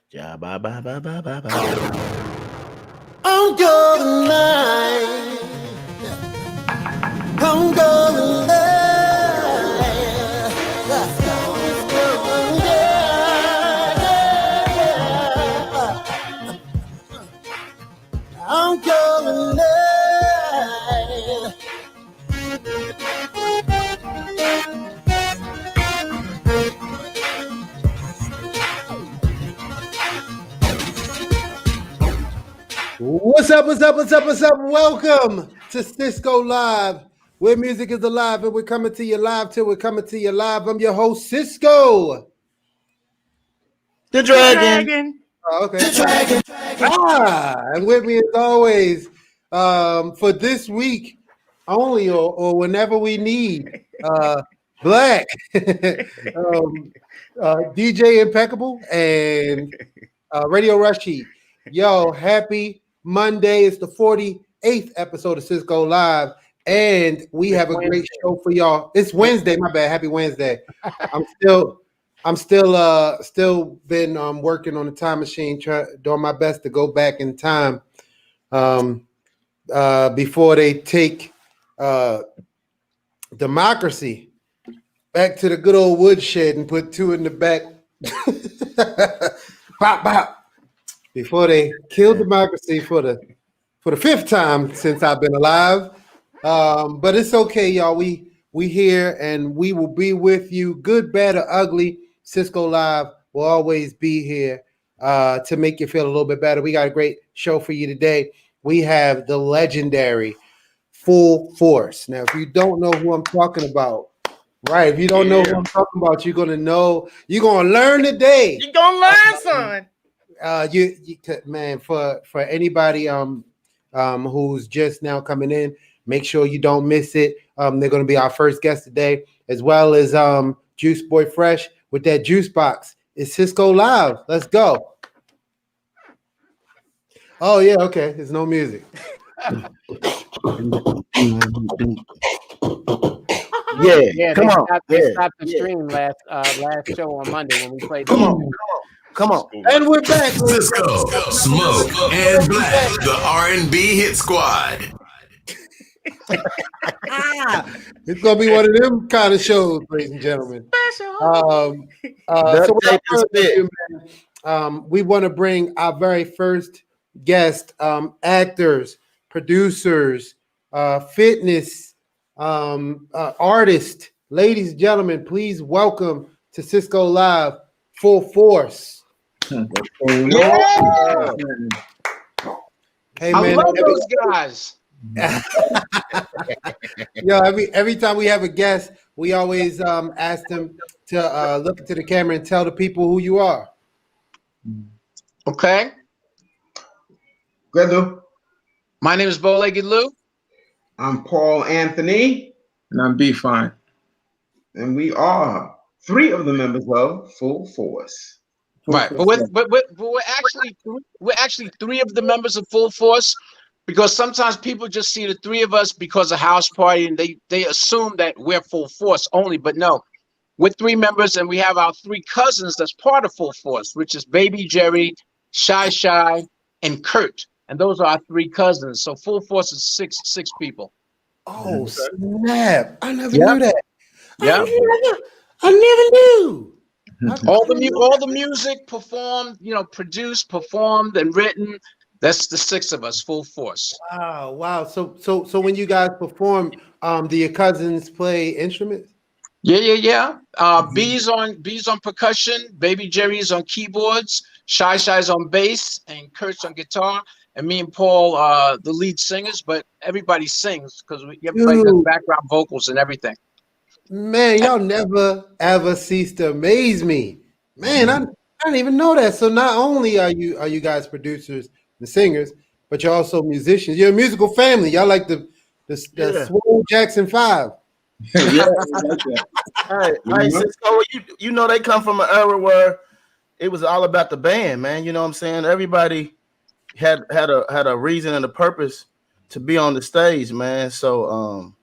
Ja, ba, ba, ba, ba, ba, ba. I'm going live. I'm going live. Let's go. I'm going live. What's up? What's up? What's up? What's up? Welcome to SISQO Live, where music is alive, and we're coming to you live till we're coming to you live. I'm your host, SISQO. The dragon. Oh, okay. The dragon. And with me as always, for this week only, or whenever we need, Black, DJ Impeccable, and Radio Rushy. Yo, happy Monday. It's the 48th episode of SISQO Live, and we have a great show for y'all. It's Wednesday, my bad. Happy Wednesday. I'm still been working on the time machine, doing my best to go back in time before they take democracy back to the good old woodshed and put two in the back. Bop, bop. Before they kill democracy for the fifth time since I've been alive. But it's okay, y'all. We here and we will be with you, good, bad, or ugly. SISQO Live will always be here to make you feel a little bit better. We got a great show for you today. We have the legendary Full Force. Now, if you don't know who I'm talking about, right? If you don't know who I'm talking about, you're gonna know. You're gonna learn today. You're gonna learn, son. You man, for anybody who's just now coming in, make sure you don't miss it. They're gonna be our first guest today, as well as Juice Boy Fresh with that juice box. It's SISQO Live. Let's go. Oh yeah, okay. There's no music. Yeah, come on. They stopped the stream last show on Monday when we played. Come on. And we're back. SISQO, Smoke, and Black, the R&B hit squad. It's gonna be one of them kind of shows, ladies and gentlemen. We want to bring our very first guest, actors, producers, fitness artists. Ladies and gentlemen, please welcome to SISQO Live, Full Force. Yeah. Hey I man, love those guys. Yo, every time we have a guest, we always ask them to look into the camera and tell the people who you are. Okay. Good, Lou. My name is Bow-Legged Lou. I'm Paul Anthony. And I'm B Fine. And we are three of the members of Full Force. Right, but we're actually three of the members of Full Force, because sometimes people just see the three of us because of House Party and they assume that we're Full Force only, but no, we're three members and we have our three cousins that's part of Full Force, which is Baby Jerry, Shy, and Kurt, and those are our three cousins. So Full Force is six people. Oh snap! I never knew that. Yeah, I never knew. all the music performed, produced, performed, and written. That's the six of us, Full Force. Wow. So when you guys perform, do your cousins play instruments? Yeah. B's on percussion, Baby Jerry's on keyboards, Shy's on bass, and Kurt's on guitar. And me and Paul the lead singers, but everybody sings because everybody does background vocals and everything. Man, y'all never ever cease to amaze me. Man, I didn't even know that. So not only are you guys producers and singers, but you're also musicians. You're a musical family. Y'all like the Swole Jackson 5. Yeah. All right, SISQO, you know they come from an era where it was all about the band, man. You know what I'm saying? Everybody had a reason and a purpose to be on the stage, man. So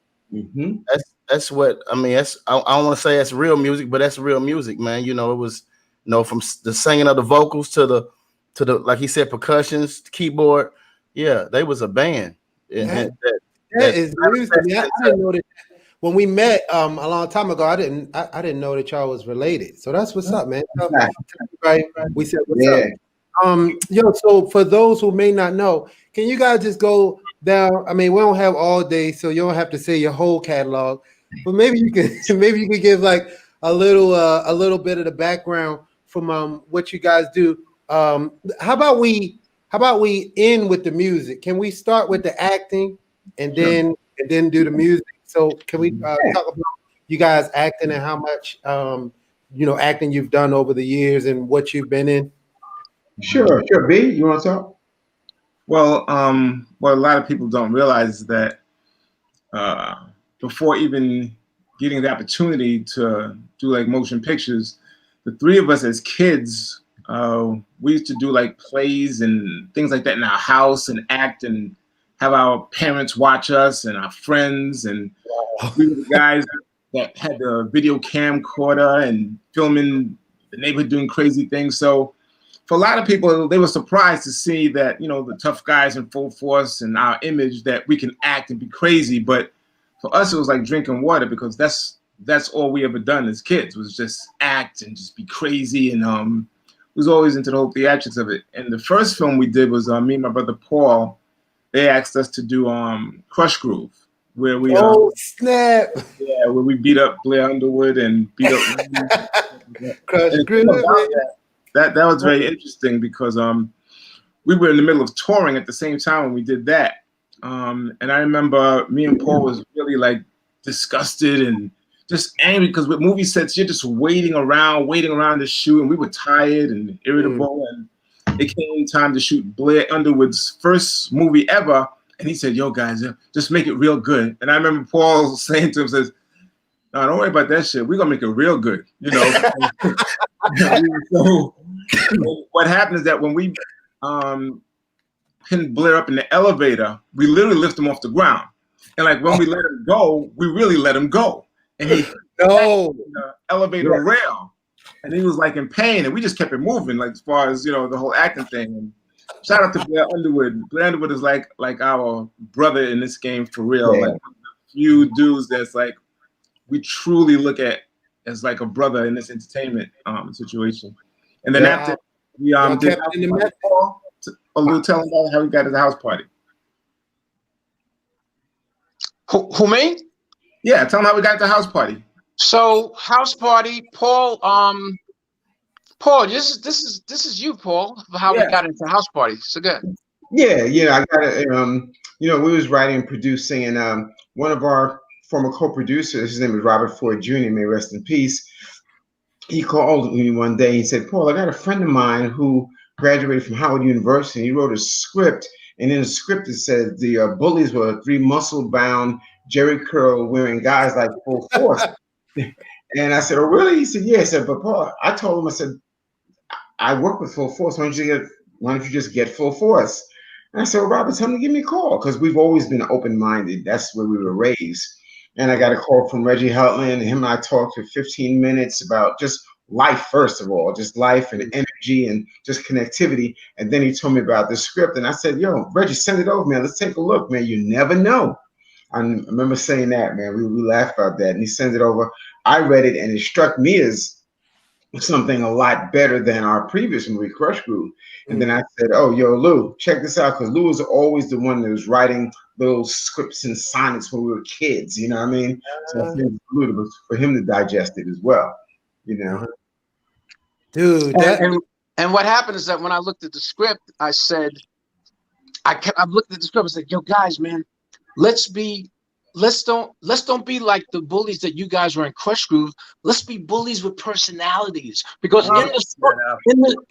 that's what I mean. I don't want to say that's real music, but that's real music, man. You know, it was You know, from the singing of the vocals to the like he said, percussions, keyboard. Yeah, they was a band. And that is news to me. I didn't know that when we met a long time ago. I didn't know that y'all was related. So that's what's up, man. Right? We said what's up. So for those who may not know, can you guys just go down? I mean, we don't have all day, so you don't have to say your whole catalog, but maybe you can give like a little bit of the background from what you guys do. How about we end with the music? Can we start with the acting and then do the music? So can we talk about you guys acting and how much acting you've done over the years and what you've been in? Sure. B, you want to talk? Well, what a lot of people don't realize is that before even getting the opportunity to do like motion pictures, the three of us as kids, we used to do like plays and things like that in our house and act and have our parents watch us and our friends. And we were the guys that had the video camcorder and filming the neighborhood doing crazy things. So for a lot of people, they were surprised to see that, the tough guys in full force and our image that we can act and be crazy. But for us, it was like drinking water because that's all we ever done as kids was just act and just be crazy. And was always into the whole theatrics of it. And the first film we did was me and my brother Paul. They asked us to do Crush Groove, where we snap! Yeah, where we beat up Blair Underwood and beat up Crush Groove. That was very interesting because we were in the middle of touring at the same time when we did that. And I remember me and Paul was really like disgusted and just angry because with movie sets, you're just waiting around to shoot, and we were tired and irritable. And it came time to shoot Blair Underwood's first movie ever, and he said, "Yo, guys, just make it real good." And I remember Paul saying to him, "says No, don't worry about that shit. We're gonna make it real good." So what happened is that when we pinned Blair up in the elevator, we literally lift him off the ground, and like when we let him go, we really let him go. And he the elevator rail, and he was like in pain, and we just kept it moving, like as far as the whole acting thing. And shout out to Blair Underwood. Blair Underwood is like our brother in this game for real. Yeah. Like a few dudes that's like we truly look at as like a brother in this entertainment situation. And then after we did a little tell him about how we got his house party. Who me? Yeah, tell him how we got the house party. So house party, Paul. Paul, this is you, Paul. How we got into house party. So good. Yeah, I got it. We was writing and producing, and one of our former co-producers, his name is Robert Ford Jr., may rest in peace. He called me one day. He said, "Paul, I got a friend of mine who graduated from Howard University. He wrote a script, and in the script it said the bullies were three muscle-bound, Jerry curl wearing guys like Full Force." And I said, "Oh, really?" He said, "Yeah." I said, "But Paul," I told him, I said, "I work with Full Force. Why don't you just get Full Force?" And I said, "Well, Robert, tell him to give me a call," because we've always been open-minded. That's where we were raised. And I got a call from Reggie Heltland, and him and I talked for 15 minutes about just life, first of all, just life and energy and just connectivity. And then he told me about the script, and I said, "Yo, Reggie, send it over, man. Let's take a look, man. You never know." I remember saying that, man. We laughed about that. And he sends it over. I read it, and it struck me as something a lot better than our previous movie, Crush Groove. And then I said, "Oh, yo, Lou, check this out," because Lou was always the one that was writing little scripts and sonnets when we were kids. You know what I mean? So I think it was for him to digest it as well. Dude. And what happened is that when I looked at the script, I said, I looked at the script. I said, "Yo, guys, man, let's don't be like the bullies that you guys were in Crush Groove. Let's be bullies with personalities." Because in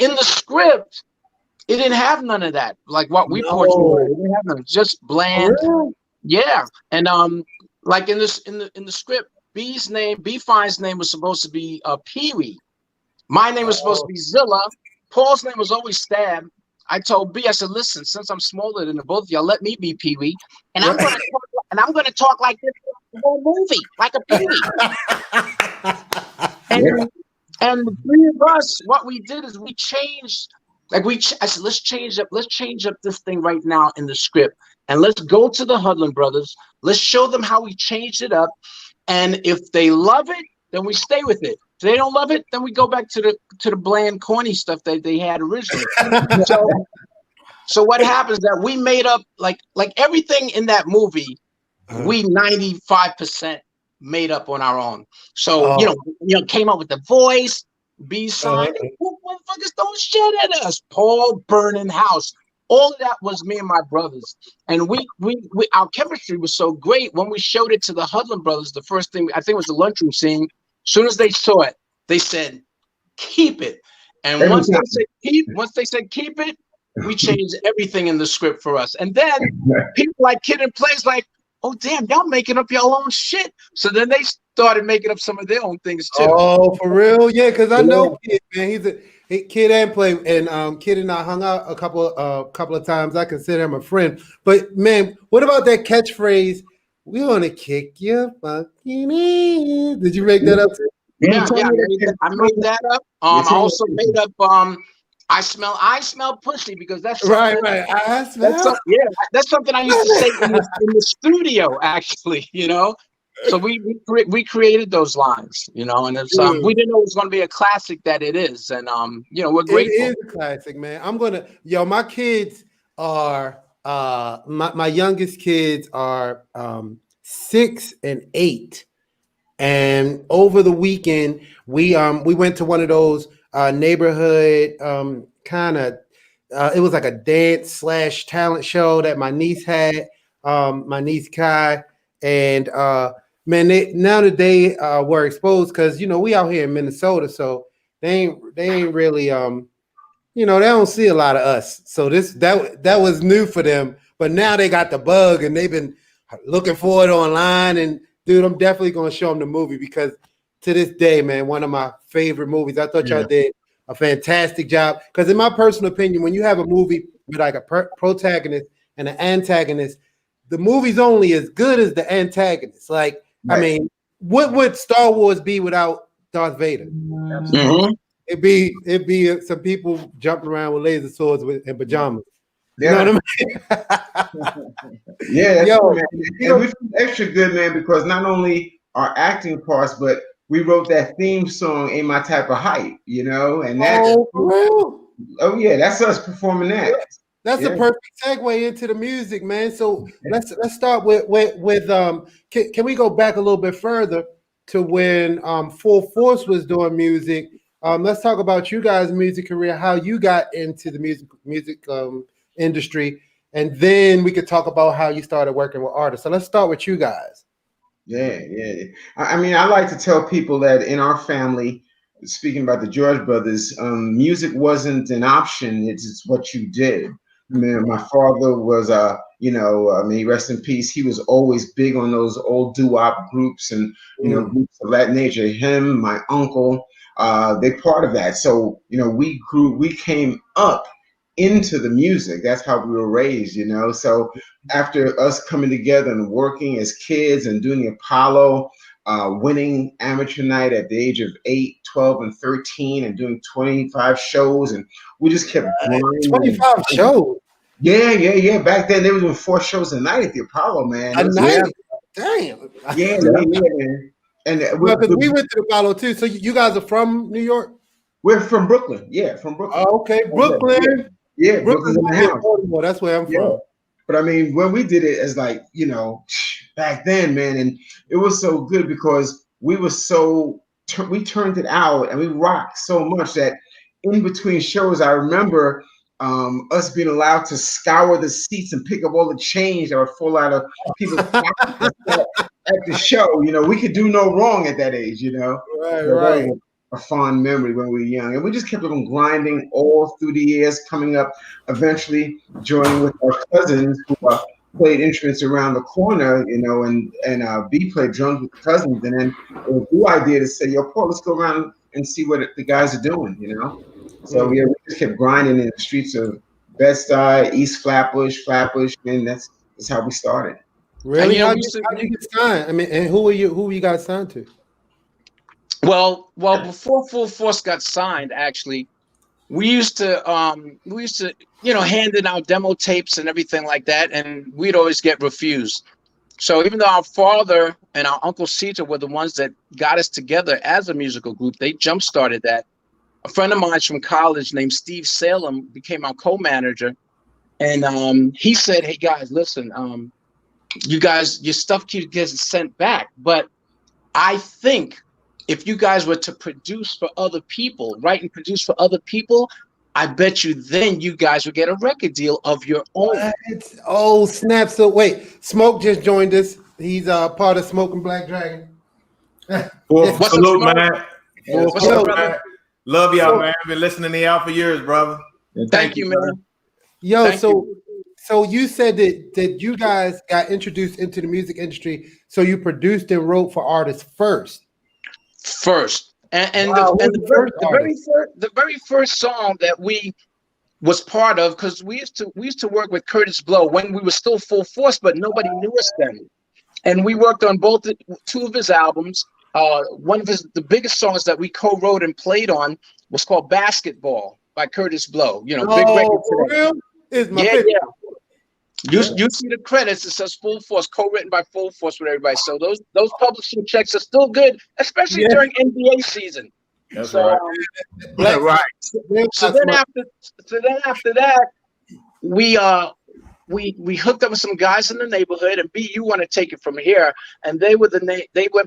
the script, it didn't have none of that. Like what we portrayed, it didn't have none. Just bland. Yeah. And like in the script, B Fine's name was supposed to be Pee-wee. My name was supposed to be Zilla. Paul's name was always Stab. I told B, I said, "Listen, since I'm smaller than the both of y'all, let me be Pee-wee, and I'm gonna talk like this the whole movie, like a Pee-wee." And the three of us, what we did is we changed. I said, let's change up this thing right now in the script, and let's go to the Hudlin brothers. Let's show them how we changed it up, and if they love it, then we stay with it. If they don't love it, then we go back to the bland, corny stuff that they had originally. So what happens is that we made up like everything in that movie, we 95% made up on our own. So you know, came up with the voice, B-side, motherfuckers don't shit at us. Paul burning house. All of that was me and my brothers. And we our chemistry was so great when we showed it to the Hudlin brothers. The first thing, I think, was the lunchroom scene. As soon as they saw it, they said, keep it. And once they said keep it, we changed everything in the script for us. And then people like Kid and Play's like, oh damn, y'all making up your own shit. So then they started making up some of their own things too. Oh, for real? Yeah, because I know Kid, man. He's a Kid and Play, and Kid and I hung out a couple of times. I consider him a friend. But man, what about that catchphrase? We want to kick your fucking ass. Did you make that up too? Yeah, I made that up. I also made up I smell pussy, because that's right. I smell. That's something I used to say in the studio, actually. You know, so we created those lines. You know, and it's we didn't know it was going to be a classic that it is, and you know, we're grateful. It is a classic, man. My kids are my youngest kids are 6 and 8, and over the weekend we went to one of those neighborhood kind of it was like a dance / talent show that my niece had, my niece Kai, and man, now that they were exposed, because you know we out here in Minnesota, so they ain't really you know, they don't see a lot of us, so that was new for them. But now they got the bug, and they've been looking for it online. And dude, I'm definitely gonna show them the movie, because to this day, man, one of my favorite movies. I thought y'all did a fantastic job, because in my personal opinion, when you have a movie with like a protagonist and an antagonist, the movie's only as good as the antagonist. Like, I mean, what would Star Wars be without Darth Vader? Mm-hmm. It'd be some people jumping around with laser swords and pajamas. You know what I mean? Man. And we feel extra good, man, because not only our acting parts, but we wrote that theme song, "Ain't My Type of Hype," you know, and that's that's us performing that. That's a perfect segue into the music, man. So let's start with can we go back a little bit further to when Full Force was doing music? Let's talk about you guys' music career, how you got into the music industry, and then we could talk about how you started working with artists. So let's start with you guys. Yeah. I mean, I like to tell people that in our family, speaking about the George brothers, music wasn't an option. It's what you did. Man, my father was, may rest in peace. He was always big on those old doo-wop groups and, groups of that nature. Him, my uncle, they're part of that. So, we came up into the music. That's how we were raised, So after us coming together and working as kids and doing the Apollo, winning amateur night at the age of 8, 12, and 13, and doing 25 shows, and we just kept grinding. 25 shows. Yeah. Back then, they were doing 4 shows a night at the Apollo, man. A night? Damn. Yeah, man. And because we went to the Apollo too. So you guys are from New York? We're from Brooklyn. Yeah, from Brooklyn. Oh, okay, Brooklyn. Yeah, Brooklyn's in the house. Baltimore. That's where I'm from. But I mean, when we did it as like, back then, man, and it was so good because we were we turned it out and we rocked so much that in between shows, I remember us being allowed to scour the seats and pick up all the change that would fall out of people's pockets at the show. We could do no wrong at that age, Right. A fond memory when we were young, and we just kept on grinding all through the years, coming up, eventually joining with our cousins who played instruments around the corner, and B played drums with the cousins, and then it was the idea to say, yo, Paul, let's go around and see what the guys are doing, So we just kept grinding in the streets of Bed-Stuy, East Flatbush, and that's how we started. Really? How did you get signed? I mean, and who were you guys signed to? Well, before Full Force got signed, actually, we used to, hand in our demo tapes and everything like that, and we'd always get refused. So even though our father and our Uncle Caesar were the ones that got us together as a musical group, they jump-started that. A friend of mine from college named Steve Salem became our co-manager, and he said, "Hey guys, listen, you guys, your stuff keeps getting sent back, but I think if you guys were to produce for other people, write and produce for other people, I bet you then you guys would get a record deal of your own." What? Oh, snap. So wait, Smoke just joined us. He's part of Smoke and Black Dragon. What's up, Salute, Smoke? man. What's up, brother? Man. Love y'all, man. Been listening to y'all for years, brother. Thank you, man. Yo, Thank so you said that you guys got introduced into the music industry, so you produced and wrote for artists first. And Wow, the very first song that we was part of, because we used to work with Curtis Blow when we were still Full Force, but nobody knew us then. And we worked on two of his albums. One of the biggest songs that we co-wrote and played on was called "Basketball" by Curtis Blow. Big record For today. real? It's my favorite. You see the credits. It says Full Force, co-written by Full Force with everybody. So those publishing checks are still good, especially during NBA season. That's right. Right. So then after that, we hooked up with some guys in the neighborhood, and B, you want to take it from here, and they went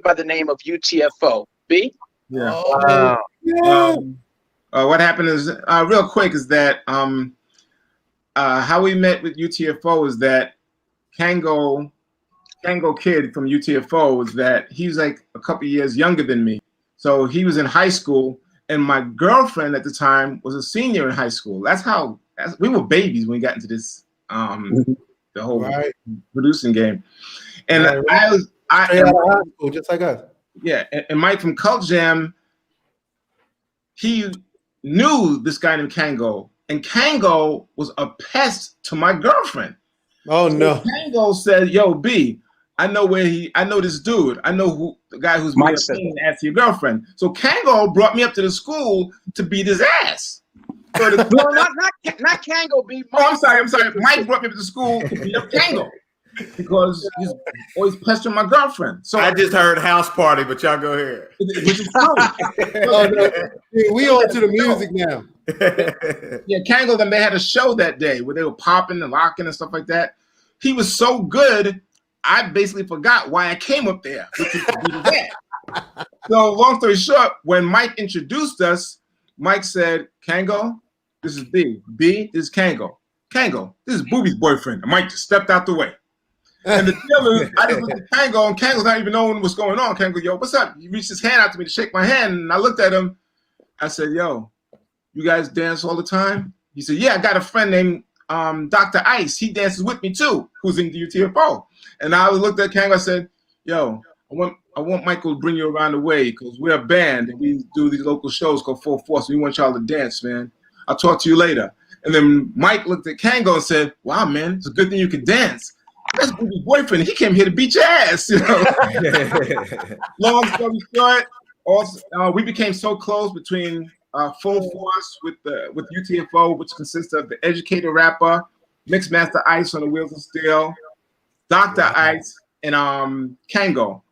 by the name of UTFO. B? Yeah. Yeah. What happened is real quick is that how we met with UTFO is that Kango Kid from UTFO was that he was like a couple years younger than me. So he was in high school, and my girlfriend at the time was a senior in high school. We were babies when we got into this the whole producing game. And I was Straight out of high school, just like us. Yeah, and Mike from Cult Jam, he knew this guy named Kango, and Kango was a pest to my girlfriend. Oh no! Kango said, "Yo, B, I know this dude. I know the guy who's Mike ass to your girlfriend." So Kango brought me up to the school to beat his ass. So No, not Kango, B. I'm sorry. Mike brought me up to school to beat up Kango because he's always pestering my girlfriend. So I just heard house party, but y'all go ahead. Which is true. Oh, no. Dude, we on to the music now. Yeah, Kango, then they had a show that day where they were popping and locking and stuff like that. He was so good, I basically forgot why I came up there, which was to be there. So long story short, when Mike introduced us, Mike said, "Kango, this is B. B, this is Kango. Kango, this is Booby's boyfriend." And Mike just stepped out the way. And the deal is, I just looked at Kango, and Kango's not even knowing what's going on. Kango, "Yo, what's up?" He reached his hand out to me to shake my hand, and I looked at him. I said, "Yo, you guys dance all the time?" He said, "Yeah, I got a friend named Dr. Ice. He dances with me too, who's in the UTFO." And I looked at Kango. I said, "Yo, I want Michael to bring you around the way because we're a band and we do these local shows called Full Force. We want y'all to dance, man. I'll talk to you later." And then Mike looked at Kango and said, "Wow, man, it's a good thing you can dance. That's Booby's boyfriend. He came here to beat your ass." Long story short, also, we became so close between Full Force with UTFO, which consists of the Educator Rapper, Mixmaster Ice on the Wheels of Steel, Dr. Ice, and Kango.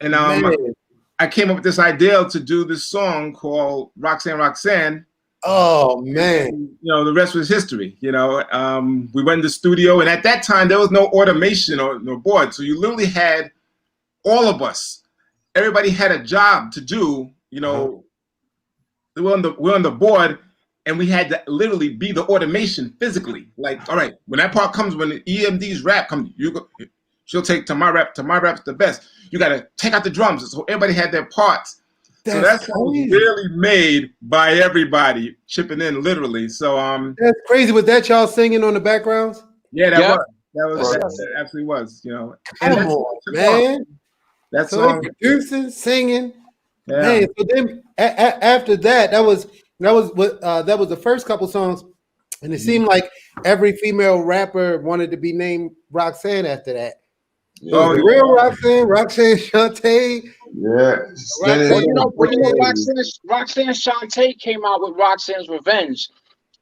And I came up with this idea to do this song called Roxanne, Roxanne. Oh man! The rest was history. We went in the studio, and at that time there was no automation or no board, so you literally had all of us. Everybody had a job to do. We're on the board, and we had to literally be the automation physically. Like, all right, when that part comes, when the EMD's rap comes, she'll take to my rap's the best. You got to take out the drums. So everybody had their parts. So that's really made by everybody chipping in literally. So that's crazy. Was that y'all singing on the backgrounds? Yeah, that absolutely was. Come on, man. That's so producing, singing. Yeah. Man, so then after that was the first couple songs, and it seemed like every female rapper wanted to be named Roxanne after that. The real Roxanne Shantae, Yeah. Well, Roxanne Shante came out with Roxanne's Revenge.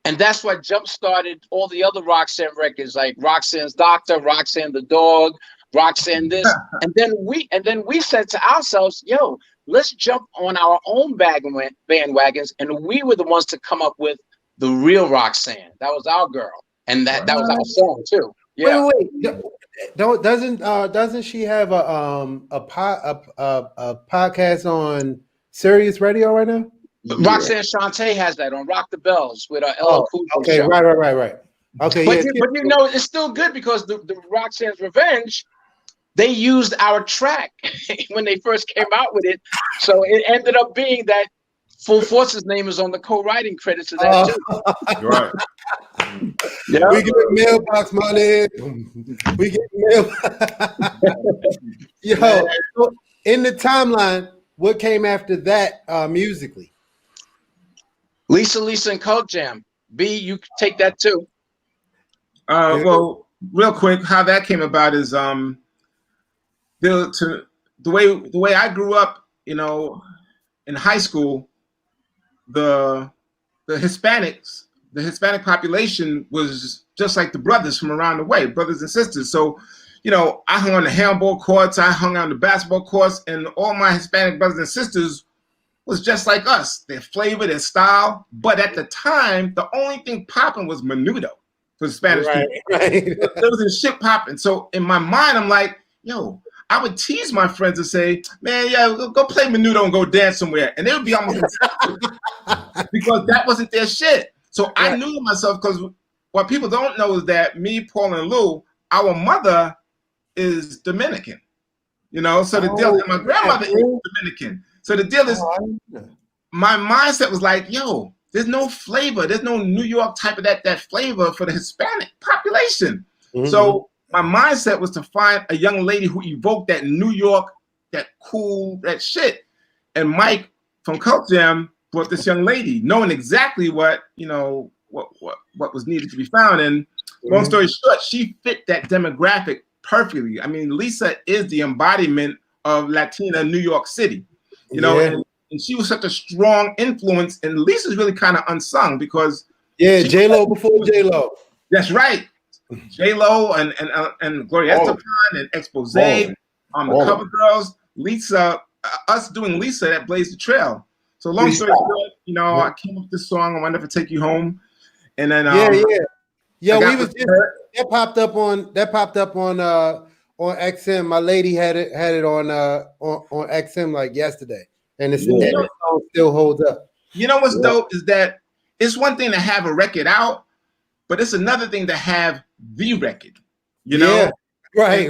And that's what jump-started all the other Roxanne records, like Roxanne's Doctor, Roxanne the Dog, Roxanne this. And then we said to ourselves, yo, let's jump on our own bandwagons. And we were the ones to come up with the real Roxanne. That was our girl. And that was our song too. Yeah. Wait. Doesn't she have a podcast on Sirius Radio right now? Roxanne Shante has that on Rock the Bells with LL Cool J. Okay, right. Okay, but you know, it's still good because the Roxanne's Revenge, they used our track when they first came out with it. So it ended up being that Full Force's name is on the co-writing credits of that too. Right. Yeah. We get mailbox money. We get mail. Yo, so in the timeline, what came after that musically? Lisa and Coke Jam. B, you take that too. Well, real quick, how that came about is the way I grew up, you know, in high school, the Hispanic population was just like the brothers from around the way, brothers and sisters. So, you know, I hung on the handball courts, I hung on the basketball courts, and all my Hispanic brothers and sisters was just like us, their flavor, their style. But at the time, the only thing popping was menudo for Spanish people. Right. There wasn't shit popping. So in my mind, I'm like, yo, I would tease my friends and say, man, yeah, go play menudo and go dance somewhere. And they would be almost because that wasn't their shit. So I knew to myself, because what people don't know is that me, Paul, and Lou, our mother is Dominican. You know, so the deal, and my grandmother is Dominican. So the deal is, my mindset was like, yo, there's no flavor. There's no New York type of that flavor for the Hispanic population. Mm-hmm. So my mindset was to find a young lady who evoked that New York, that cool, that shit. And Mike from Cult Jam brought this young lady, knowing exactly what, you know, what was needed to be found. And long story short, she fit that demographic perfectly. I mean, Lisa is the embodiment of Latina New York City. You know, and she was such a strong influence, and Lisa's really kind of unsung because J-Lo before J-Lo. That's right, J-Lo and Gloria Estefan and Expose, the Cover Girls, Lisa, us doing Lisa that blazed the trail. So long story short, you know, I came up with this song, I Wanted to Take You Home, and then we was just, that popped up on XM. My lady had it on XM like yesterday, and that song still holds up. You know what's dope is that it's one thing to have a record out, but it's another thing to have the record. You know, right.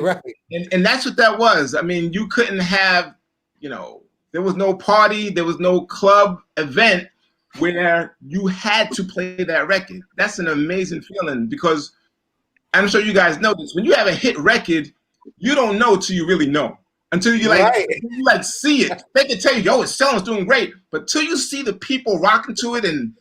And that's what that was. I mean, you couldn't have, you know, there was no party, there was no club event where you had to play that record. That's an amazing feeling, because I'm sure you guys know this. When you have a hit record, you don't know till you really know. Until you like see it. They can tell you, yo, it's selling, it's doing great. But till you see the people rocking to it and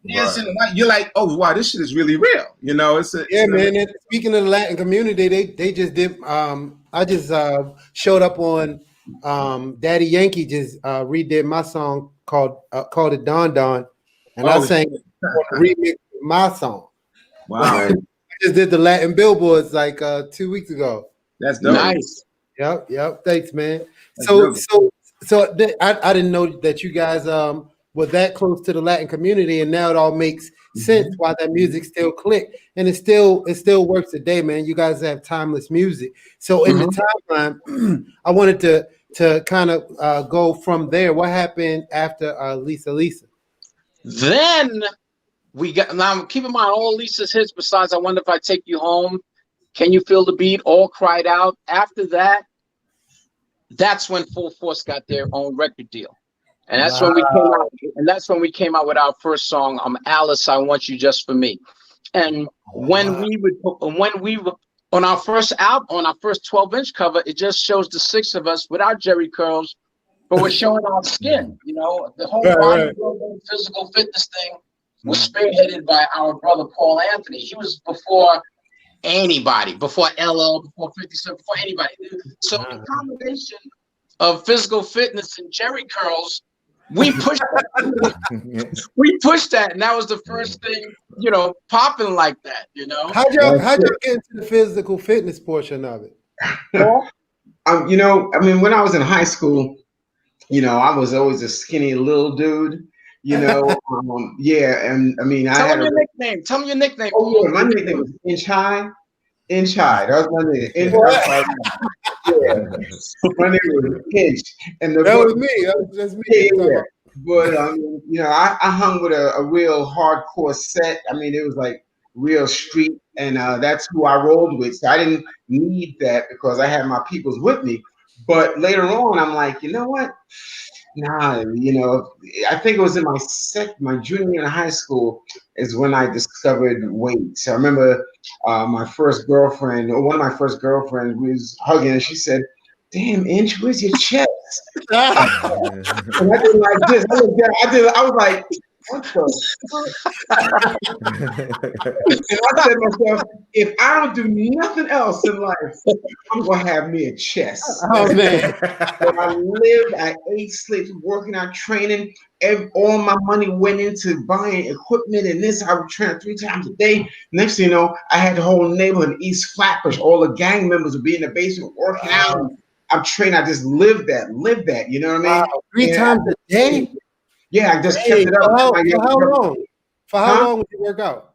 dancing, you're like, oh wow, this shit is really real. You know, man. And speaking of the Latin community, they just did. I just showed up on Daddy Yankee just redid my song called it Don Don, and I sang on the remix of my song. Wow. I just did the Latin billboards like 2 weeks ago. That's dope. Nice. Yep. Thanks, man. That's So I didn't know that you guys were that close to the Latin community, and now it all makes sense why that music still clicked, and it still works today, man. You guys have timeless music. So in the timeline, I wanted to kind of go from there. What happened after Lisa? Then we got, now keep in mind all Lisa's hits besides I Wonder If I Take You Home, Can You Feel the Beat, All Cried Out. After that, that's when Full Force got their own record deal. And that's when we came out, and that's when we came out with our first song, Alice, I Want You Just For Me. And when we were on our first album, on our first 12-inch cover, it just shows the six of us with our jerry curls, but we're showing our skin. You know, the whole bodybuilding, physical fitness thing was spearheaded by our brother Paul Anthony. He was before anybody, before LL, before 50 Cent, before anybody. So the combination of physical fitness and Jerry curls, we pushed that. We pushed that, and that was the first thing, popping like that, How'd y'all get into the physical fitness portion of it? When I was in high school, I was always a skinny little dude. Yeah, and I mean, Tell them your nickname. Tell them your nickname. Oh, yeah, my nickname was Inch High. Inch High. That was my name. Inch High. Yeah. My name was Inch. And that was me. That's me. Yeah. But I hung with a real hardcore set. I mean, it was like real street, and that's who I rolled with. So I didn't need that because I had my peoples with me. But later on, I'm like, you know what? Nah, I think it was in my junior year in high school is when I discovered weights. I remember my first girlfriend, or one of my first girlfriends, we was hugging, and she said, "Damn, Inch, where's your chest?" And I did like this. I was like, what the And I said to myself, if I don't do nothing else in life, I'm gonna have me a chest. Oh man. I lived, I ate, slept, working out, training. All my money went into buying equipment and this. I would train 3 times a day. Next thing you know, I had the whole neighborhood in East Flatbush. All the gang members would be in the basement working out. I'm trained. I just lived that. You know what I mean? Wow. 3 times a day? Yeah, I just kept it up. For how long? For how long would you work out?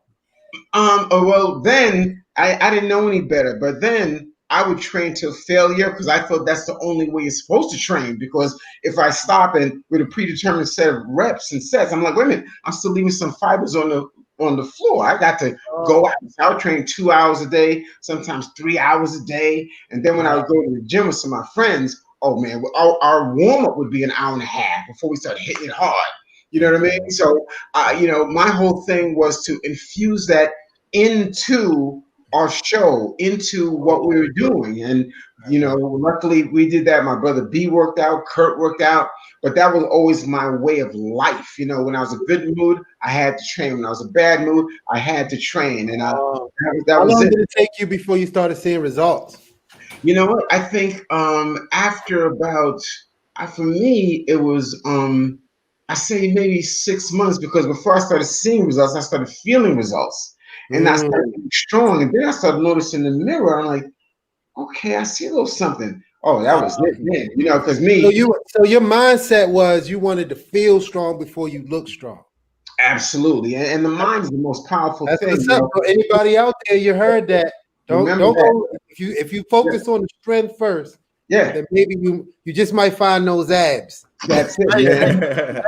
Well, then I didn't know any better, but then I would train till failure because I thought that's the only way you're supposed to train. Because if I stop and with a predetermined set of reps and sets, I'm like, wait a minute, I'm still leaving some fibers on the floor. I got to go out. I would train 2 hours a day, sometimes 3 hours a day. And then when I would go to the gym with some of my friends, oh man, our warm-up would be an hour and a half before we started hitting it hard. You know what I mean? So, my whole thing was to infuse that into our show, into what we were doing. And, luckily we did that. My brother B worked out, Kurt worked out, but that was always my way of life. When I was in a good mood, I had to train. When I was in a bad mood, I had to train. And how long did it take you before you started seeing results? You know what? I think after about, for me, it was, I say maybe 6 months, because before I started seeing results, I started feeling results. And I started getting strong. And then I started noticing in the mirror, I'm like, okay, I see a little something. Oh, that was it, man. Because me. So your mindset was you wanted to feel strong before you look strong. Absolutely. And the mind is the most powerful thing. So anybody out there, you heard that. Don't go, if you focus on the strength first, then maybe you just might find those abs. That's it, man.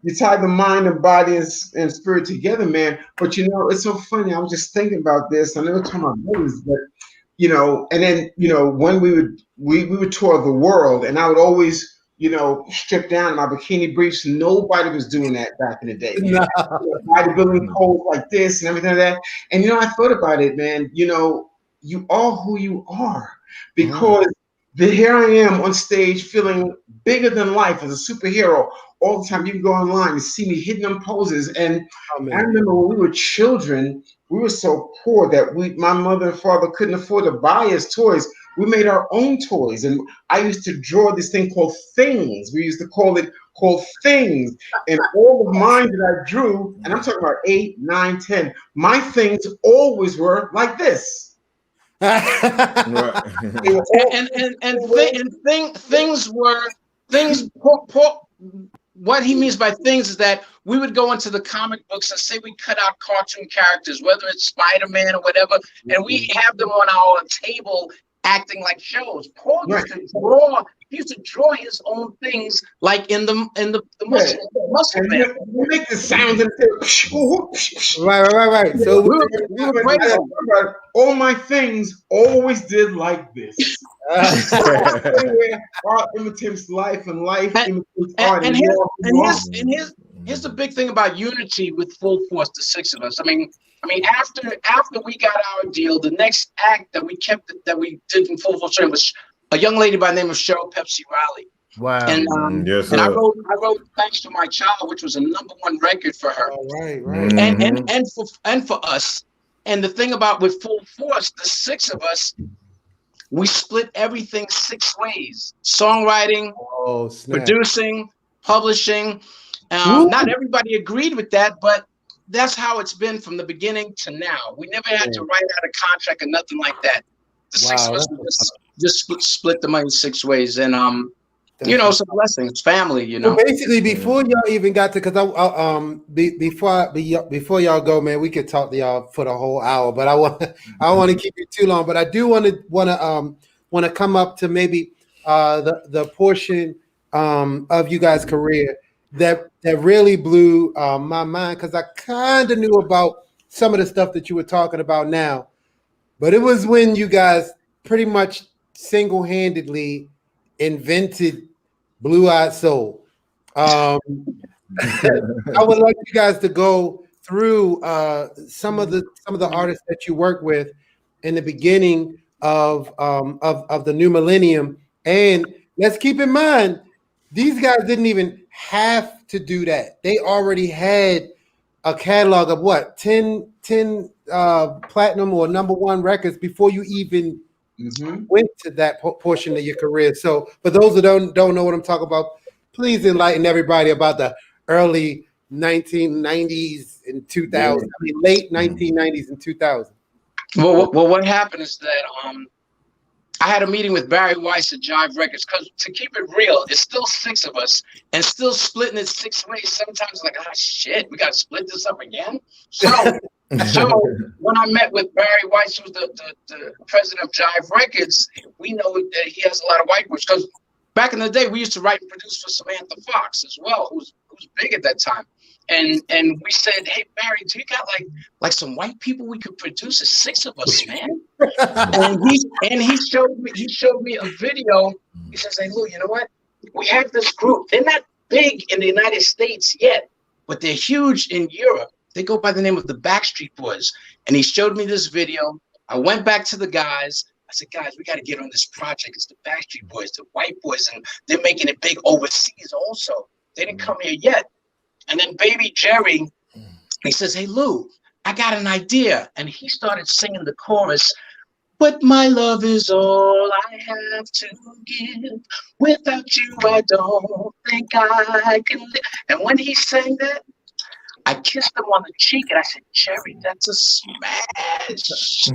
You tie the mind and body and spirit together, man. But it's so funny. I was just thinking about this. I never told my brothers, but and then when we would tour the world, and I would always strip down in my bikini briefs. Nobody was doing that back in the day. No. Bodybuilding clothes like this and everything like that. And I thought about it, man. You are who you are, because here I am on stage feeling bigger than life as a superhero all the time. You can go online and see me hitting them poses. And I remember when we were children, we were so poor that my mother and father couldn't afford to buy us toys. We made our own toys. And I used to draw this thing called things. We used to call things. And all of mine that I drew, and I'm talking about 8, 9, 10, my things always were like this. What he means by things is that we would go into the comic books and say we cut out cartoon characters, whether it's Spider-Man or whatever, and we have them on our table acting like shows. Paul used to draw his own things, like in the muscle man. We make the sounds and right. So all my things always did like this. Art imitates life, and life imitates art. And here's the big thing about unity with Full Force, the 6 of us. I mean, after we got our deal, the next act that we did in Full Force was a young lady by the name of Cheryl Pepsi Riley. Wow. And I wrote Thanks to My Child, which was a #1 record for her. Oh, right. And for us. And the thing about with Full Force, the 6 of us, we split everything 6 ways: songwriting, producing, publishing. Not everybody agreed with that, but that's how it's been from the beginning to now. We never had to write out a contract or nothing like that. The 6 of us just split the money 6 ways, and you know, it's a blessing. It's family, you know. Well, basically, before y'all even got to, before y'all go, man, we could talk to y'all for the whole hour, but I don't want to keep you too long. But I do want to come up to maybe the portion of you guys' career that really blew my mind, because I kind of knew about some of the stuff that you were talking about now, but it was when you guys pretty much single-handedly invented Blue Eyed Soul. I would like you guys to go through some of the artists that you work with in the beginning of the new millennium. And let's keep in mind, these guys didn't even have to do that. They already had a catalog of what, 10 platinum or #1 records before you even went to that portion of your career. So for those who don't know what I'm talking about, please enlighten everybody about the early 1990s and 2000s. I mean, late 1990s and 2000s. Well, what happened is that I had a meeting with Barry Weiss at Jive Records, because to keep it real, it's still 6 of us and still splitting it 6 ways. Sometimes like, shit, we got to split this up again. So when I met with Barry Weiss, who's the president of Jive Records, we know that he has a lot of white groups, because back in the day, we used to write and produce for Samantha Fox as well, who's big at that time. And we said, hey, Barry, do you got like some white people we could produce? It's 6 of us, man. and he showed me a video. He says, hey, Lou, you know what? We have this group. They're not big in the United States yet, but they're huge in Europe. They go by the name of the Backstreet Boys. And he showed me this video. I went back to the guys. I said, guys, we got to get on this project. It's the Backstreet Boys, the white boys, and they're making it big overseas also. They didn't come here yet. And then Baby Jerry, he says, hey, Lou, I got an idea. And he started singing the chorus. But my love is all I have to give. Without you, I don't think I can live. And when he sang that, I kissed him on the cheek and I said, Jerry, that's a smash.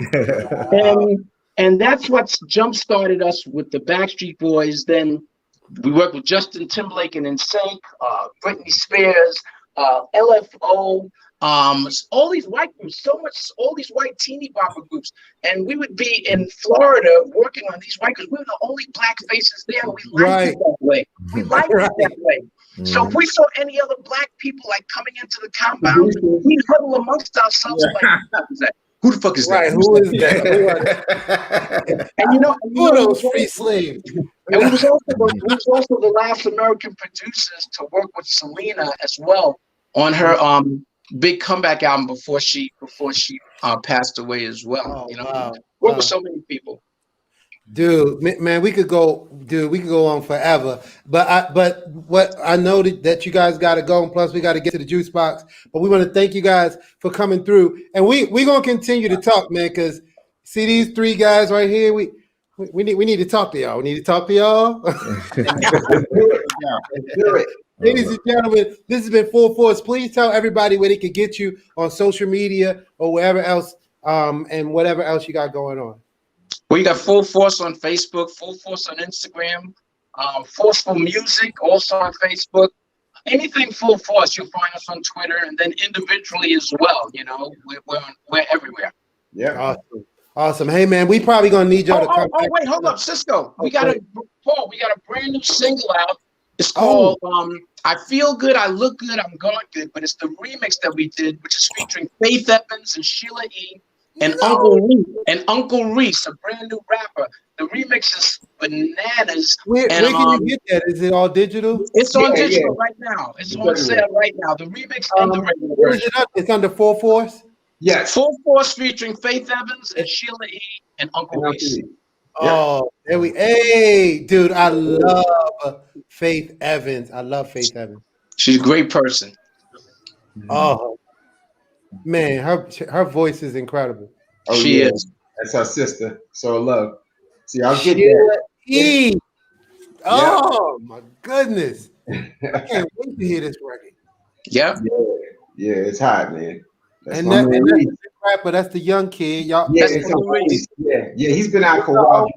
And that's what's jump-started us with the Backstreet Boys. Then we worked with Justin Timberlake and NSYNC, Britney Spears, LFO, all these white groups, all these white teeny bopper groups. And we would be in Florida working on these white groups. We were the only black faces there. We liked it that way. We liked it that way. So if we saw any other black people like coming into the compound, we'd huddle amongst ourselves like, who the fuck is that? Who is that? And you know, who are those free slaves? And we was also the last American producers to work with Selena as well on her big comeback album before she passed away as well. You know, worked with so many people. Dude, man, we could go on forever. But what I know that you guys got to go, and plus we got to get to the juice box. But we want to thank you guys for coming through, and we're gonna continue to talk, man. Because see these 3 guys right here, we need to talk to y'all. We need to talk to y'all. Ladies and gentlemen, this has been Full Force. Please tell everybody where they can get you on social media or wherever else, and whatever else you got going on. Well, you got Full Force on Facebook, Full Force on Instagram, Forceful Music also on Facebook. Anything Full Force, you'll find us on Twitter, and then individually as well. You know, we're everywhere. Yeah, awesome. Hey, man, we probably gonna need y'all to come. Oh, wait, hold up, SISQO. We got a brand new single out. It's called I Feel Good, I Look Good, I'm Going Good, but it's the remix that we did, which is featuring Faith Evans and Sheila E. and Uncle Reese, a brand new rapper. The remix is bananas. Where can you get that? Is it all digital? It's on digital right now. It's on sale right now. The remix and the regular version. It's under Full Force? Yes. Full Force featuring Faith Evans and Sheila E. and Uncle Reese. Oh, there we. Hey, dude, I love Faith Evans. She's a great person. Oh, man, her voice is incredible. Oh, she is. That's our sister. So love. See, I'll get that. E. Oh my goodness! I can't wait to hear this record. Yeah. Yeah, it's hot, man. That's And my that's man. the big rapper. That's the young kid. Y'all. Yeah, That's yeah, he's been out for a while.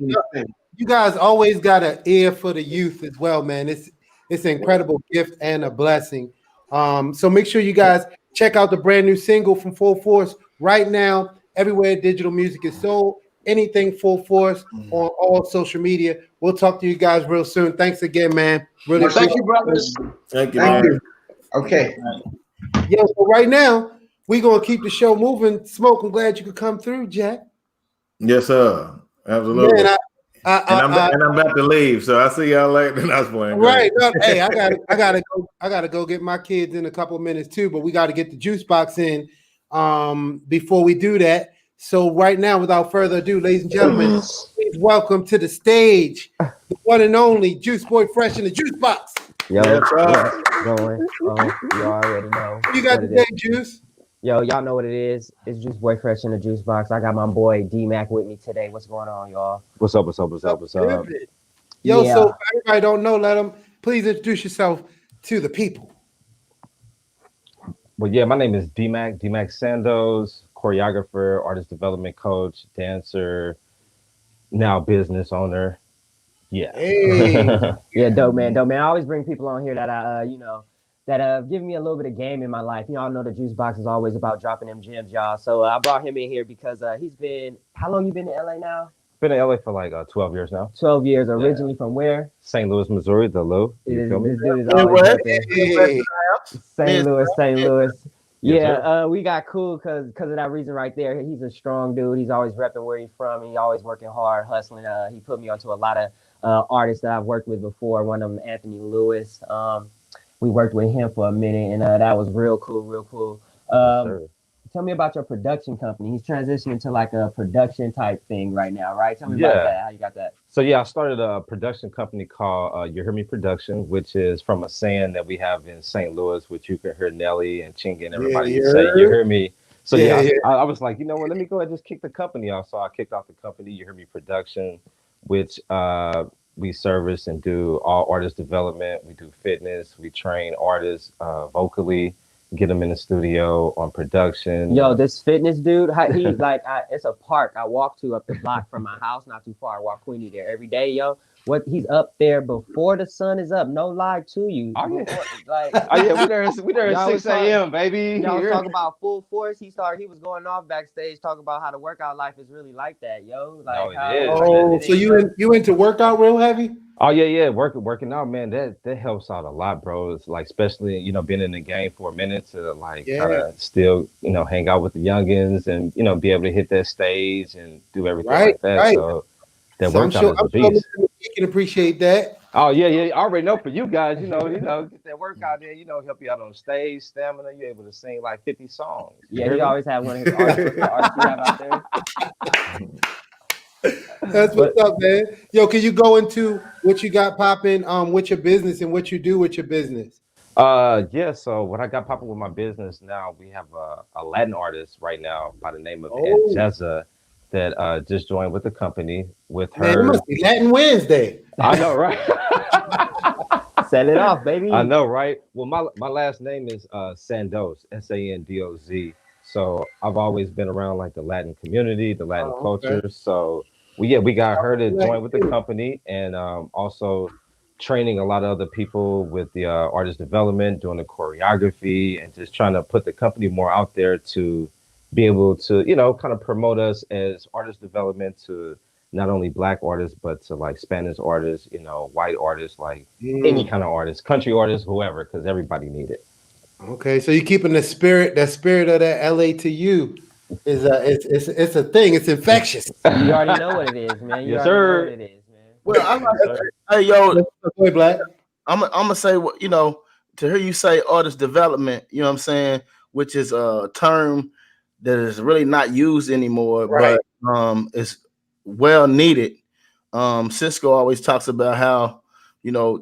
You guys always got an ear for the youth as well, man. It's an incredible gift and a blessing. So make sure you guys check out the brand new single from Full Force right now. Everywhere digital music is sold. Anything Full Force on all social media. We'll talk to you guys real soon. Thanks again, man. Really Thank you, brothers. Thank you, Thank man. you. Okay. Yo, so right now we're gonna keep the show moving. Smoke, I'm glad you could come through, Jack. Yes, sir. Absolutely. Man, and I'm about to leave, so I see y'all later. That's playing. Right. No, hey, I gotta go get my kids in a couple of minutes too, but we got to get the juice box in before we do that. So right now, without further ado, ladies and gentlemen, please welcome to the stage the one and only Juice Boy Fresh in the juice box. Yo, Yes, what's going? You already know. Who you got what it today, is. Juice? Yo, y'all know what it is. It's Juice Boy Fresh in the juice box. I got my boy D-Mac with me today. What's going on, y'all? What's up? What's up? What's up? What's up? Yo, Yeah. so if everybody don't know, let them please introduce yourself to the people. Well, yeah, my name is D-Mac Sandos, choreographer, artist development coach, dancer, now business owner. Yeah. Hey. Yeah, dope man. I always bring people on here that that give me a little bit of game in my life. Y'all know the juice box is always about dropping them gems, y'all. So I brought him in here because he's been, how long you been in LA now? Been in LA for like 12 years now. 12 years. Originally from where? St. Louis, Missouri, the Lou. You feel me? This dude is always up there. Hey. St. Louis. Yeah, we got cool because of that reason right there. He's a strong dude. He's always repping where he's from. He's always working hard, hustling. He put me onto a lot of artists that I've worked with before. One of them, Anthony Lewis. We worked with him for a minute, and that was real cool. Tell me about your production company. He's transitioning to like a production type thing right now, right? Tell me about that. How you got that? So yeah, I started a production company called You Hear Me Production, which is from a saying that we have in St. Louis, which you can hear Nelly and Chingy and everybody say, "You hear me." So I was like, you know what? Let me go ahead and just kick the company off. So I kicked off the company, You Hear Me Production, which we service and do all artist development. We do fitness. We train artists vocally. Get them in the studio on production. Yo, this fitness dude, he like, it's a park I walk to up the block from my house, not too far. I walk Queenie there every day, yo. He's up there before the sun is up. No lie to you. Oh yeah, Like, we there at 6 a.m. baby. Y'all was talking about Full Force. He was going off backstage talking about how the workout life is really like that, yo. Like, So you into workout real heavy? Oh yeah, working out, man. That helps out a lot, bro. It's like, especially being in the game for a minute to like kind of still hang out with the youngins and be able to hit that stage and do everything like that. Right. So that workout is a beast. You can appreciate that. Oh yeah. I already know for you guys, get that workout there, help you out on stage, stamina. You're able to sing like 50 songs. Yeah, he always have one of his artists you have out there. That's what's up, man. Yo, can you go into what you got popping with your business and what you do with your business? Yeah, so what I got popping with my business now, we have a Latin artist right now by the name of Angeza that just joined with the company with her. Man, it must be Latin Wednesday. I know, right? Set it off, baby. I know, right? Well, my last name is Sandos, Sandoz. So I've always been around like the Latin community, the Latin culture. Okay. So we got her to join with the company, and also training a lot of other people with the artist development, doing the choreography, and just trying to put the company more out there to be able to, kind of promote us as artist development to not only Black artists, but to like Spanish artists, white artists, like any kind of artist, country artists, whoever, because everybody need it. Okay, so you're keeping that spirit of that LA to you is it's a thing. It's infectious. You already know what it is, man. Yes, sir. Know what it is, man. Well, I'm like, hey, yo, boy, Black. I'm gonna say what to hear you say artist development. You know what I'm saying, which is a term that is really not used anymore, right. But it's well needed. SISQO always talks about how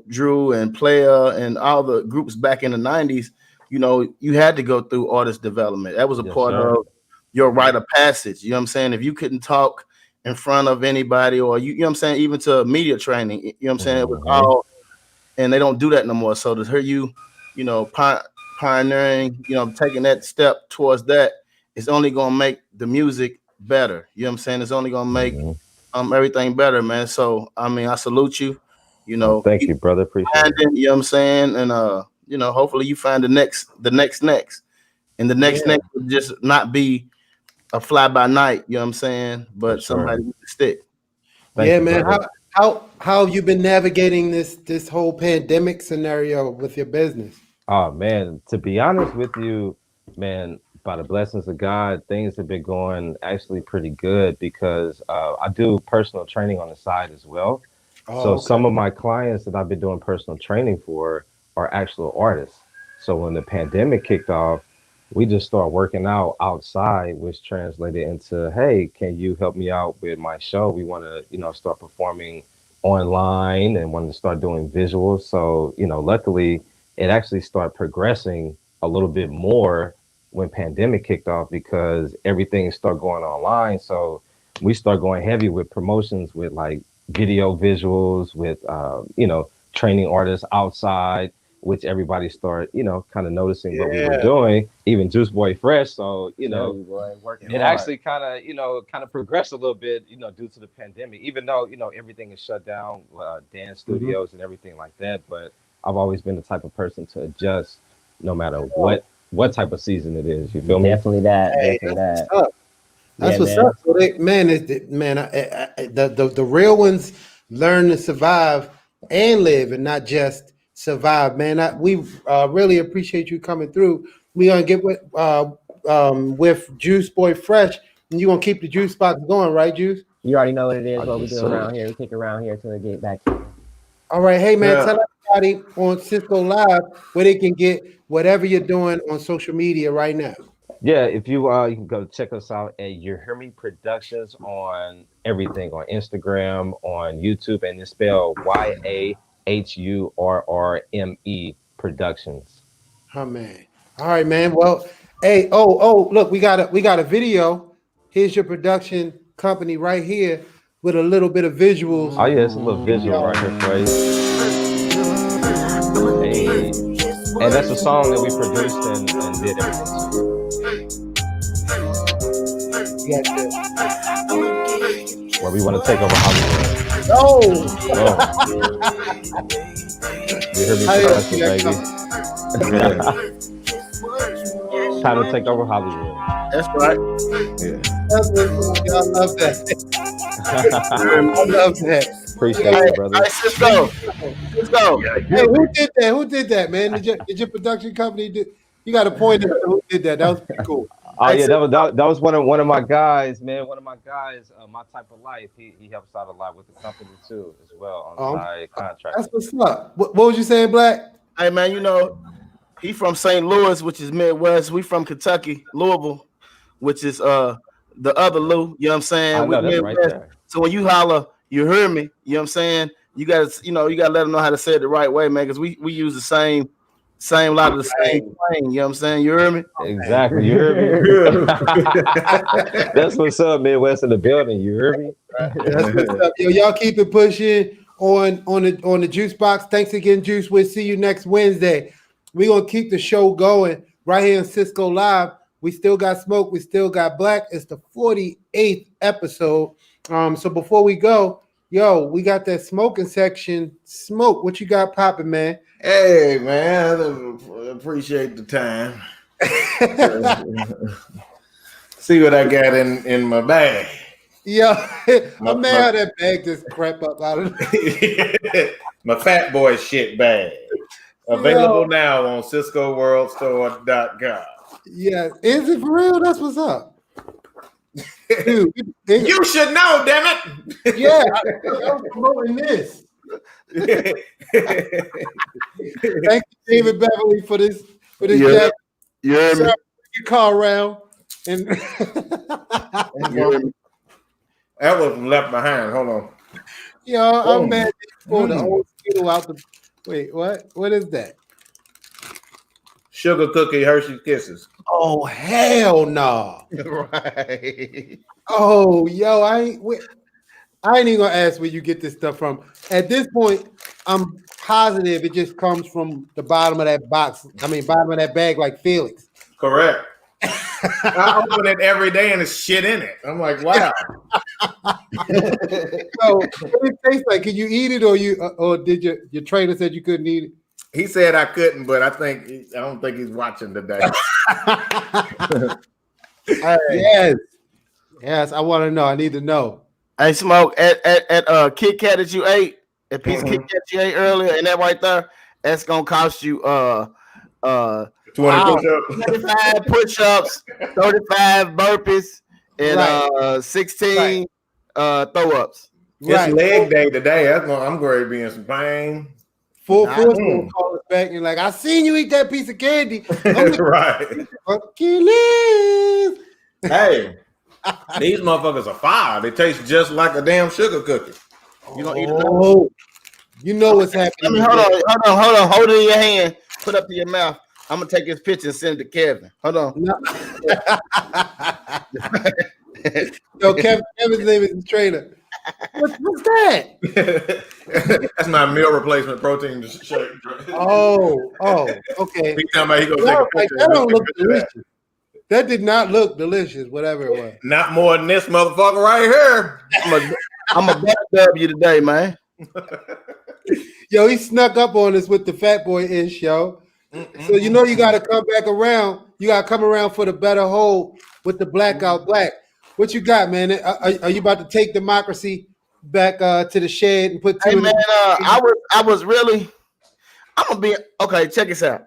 Drew and Player and all the groups back in the 90s. You had to go through artist development. That was a part of your rite of passage. You know what I'm saying? If you couldn't talk in front of anybody, or you know what I'm saying, even to media training. You know what I'm saying? It was all, and they don't do that no more. So to hear you, you know, pioneering, you know, taking that step towards that, it's only gonna make the music better. You know what I'm saying? It's only gonna make everything better, man. So I mean, I salute you. You know, thank you, brother. Appreciate it. you know what I'm saying? And you know, hopefully you find the next. And the next would just not be a fly by night, you know what I'm saying? But somebody with the stick. Thank you, man. Brother. How have you been navigating this whole pandemic scenario with your business? Oh man, to be honest with you, man, by the blessings of God, things have been going actually pretty good because I do personal training on the side as well. Some of my clients that I've been doing personal training for are actual artists. So when the pandemic kicked off, we just started working out outside, which translated into, hey, can you help me out with my show? We want to, you know, start performing online and want to start doing visuals. So, you know, luckily it actually started progressing a little bit more when pandemic kicked off because everything started going online. So we start going heavy with promotions with like video visuals with, you know, training artists outside, which everybody started, you know, kind of noticing what we were doing, even Juice Boy Fresh. So, you know, it actually kind of, you know, progressed a little bit, you know, due to the pandemic, even though, you know, everything is shut down, dance studios and everything like that. But I've always been the type of person to adjust no matter what type of season it is. You feel me? Definitely that. Definitely that. That's what's up. So the real ones learn to survive and live, and not just survive. Man, we really appreciate you coming through. We gonna get with Juice Boy Fresh, and you gonna keep the juice box going, right, Juice? You already know what it is. What we do around here. We kick around here till they get back here. All right, hey man, tell everybody on SISQO Live where they can get whatever you're doing on social media right now. Yeah, if you you can go check us out at You Hear Me Productions on everything, on Instagram, on YouTube, and it's spelled YAHURRME Productions. Oh man. All right, man. Well, hey, look, we got a video. Here's your production company right here with a little bit of visuals. Oh yeah, it's a little visual right here for you. Hey. And that's a song that we produced and did everything to. Where we want to take over Hollywood. You hear me, production, baby. Time to take over Hollywood. That's right. Yeah. I love that. I love that. Appreciate it, brother. SISQO. Hey, who did that, man? Did your production company do? You got to point at who did that. That was pretty cool. Oh yeah, that was one of my guys, man. One of my guys, My Type of Life. He helps out a lot with the company too, as well on side contract. That's what's up. What was you saying, Black? Hey man, you know, he from St. Louis, which is Midwest. We from Kentucky, Louisville, which is the other Lou. You know what I'm saying? I know that's right there. So when you holler, you hear me. You know what I'm saying? You gotta let them know how to say it the right way, man. Because we use the same lot of the same thing. You know what I'm saying? You hear me? Exactly. You hear me? That's what's up, Midwest in the building. You hear me? That's what's up. Yo, y'all keep it pushing on the juice box. Thanks again, Juice. We'll see you next Wednesday. We're gonna keep the show going right here on SISQO Live. We still got Smoke, we still got Black. It's the 48th episode. So before we go, yo, we got that smoking section. Smoke, what you got popping, man? Hey, man, I appreciate the time. See what I got in my bag. Yo, I'm mad how that bag just crept up out of my fat boy shit bag. Available now on SISQOWorldStore.com. Yeah, is it for real? That's what's up. Dude, you should know, damn it. Yeah, I was promoting this. Thank you, David Beverly, for this jacket. Yeah, your car around and that was left behind. Hold on. Yo, I'm mad for the old Skittles out the. Wait, what? What is that? sugar cookie Hershey Kisses. Oh hell no! Right. Oh yo, I ain't even gonna ask where you get this stuff from. At this point, I'm positive it just comes from the bottom of that box. I mean, bottom of that bag, like Felix. Correct. I open it every day and there's shit in it. I'm like, wow. So, what it tastes like? Can you eat it, or did your trainer said you couldn't eat it? He said I couldn't, but I don't think he's watching today. Yes, I want to know. I need to know. Hey, Smoke, at Kit Kat that you ate, a piece of Kit Kat you ate earlier, and that right there, that's gonna cost you 20 push-ups, 25 push-ups, 35 burpees, and 16 throw-ups. It's leg day today. I'm going to be in some pain. Full force will call us back and like, I seen you eat that piece of candy. That's right. Achilles. Hey, these motherfuckers are fire. They taste just like a damn sugar cookie. You gonna eat it? Oh, you know what's happening. Hold on. Hold it in your hand. Put up to your mouth. I'm gonna take this picture and send it to Kevin. Hold on. No. Yo, Kevin's name is the trainer. What's that? That's my meal replacement protein shake. Oh, okay. He talking about he gonna take a picture. That don't look delicious. That did not look delicious, whatever it was. Not more than this motherfucker right here. I'm a better W today, man. Yo, he snuck up on us with the fat boy ish, yo. So you know you gotta come back around. You gotta come around for the better whole with the blackout black. What you got, man? Are you about to take democracy back to the shed and put two? Hey man, I was really. I'm gonna be okay. Check this out.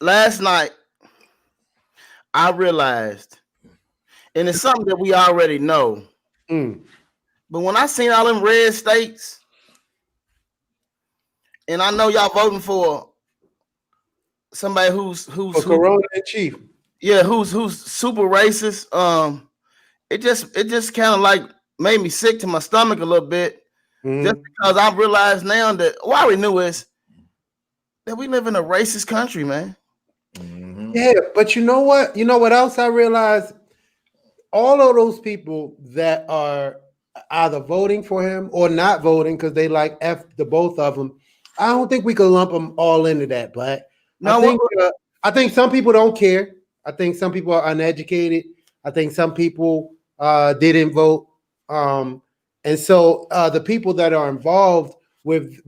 Last night, I realized, and it's something that we already know. But when I seen all them red states, and I know y'all voting for somebody who's Corona in chief. Yeah, who's super racist. It just kind of like made me sick to my stomach a little bit, just because I realized now that what I already knew is that we live in a racist country, man. Yeah, but you know what? You know what else I realized? All of those people that are either voting for him or not voting because they like F the both of them. I don't think we could lump them all into that, but no, I think some people don't care. I think some people are uneducated. I think some people didn't vote. And so the people that are involved with